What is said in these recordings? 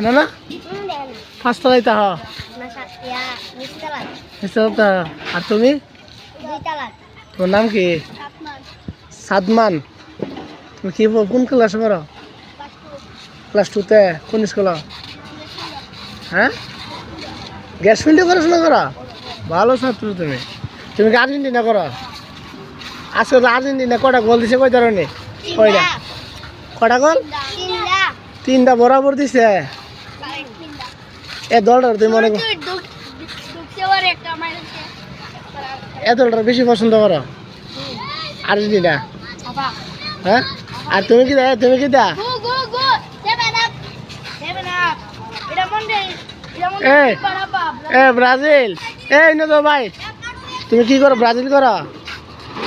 না না পাঁচতলায় তা আর তুমি তোমার নাম কি সাদমান তুমি কি কোন ক্লাসে পড়ো ক্লাস 2-তে কোন স্কুল হ্যাঁ গ্যাস ফিল্ডে পড়াশোনা করো ভালো ছাত্র তুমি তুমি কি আর্জেন্টিনা করো আজকে তো আর্জেন্টিনা কটা গোল দিছে কয় ধরনের কয়টা কটা গোল 3টা বরাবর দিছে এ দলটা তুমি মনে করো এ দলটা বেশি পছন্দ করো আর্জেন্টিনা হ্যাঁ আর তুমি কি দা ব্রাজিল এই না তো ভাই তুমি কি করো ব্রাজিল করো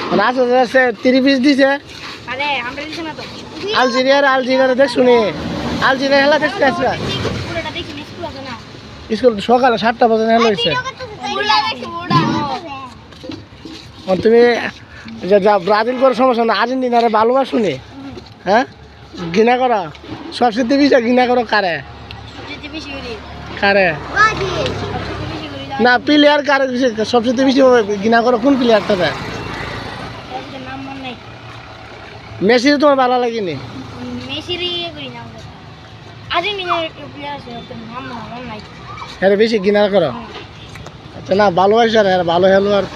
মানে আছে 30 পিস দিছে আলজেরিয়ার দেখ শুনি আলজেরিয়া খেলা দেখতে আসবা স্কুল সকালে 7টা বাজে হেলা হয়েছে তুমি যা ব্রাজিল করার সমস্যা না আর্জেন্টিনারে ভালোবাসুনি হ্যাঁ ঘৃণা করা সবচেয়ে বেশি ঘৃণা করো কারে কারে না প্লেয়ার কারে সবচেয়ে বেশি ঘৃণা করো কোন প্লেয়ারটা মেসি তোমার ভালো লাগেনি হ্যাঁ বেশি ঘৃণা করো আচ্ছা না ভালোবাসা ভালো হেলো আর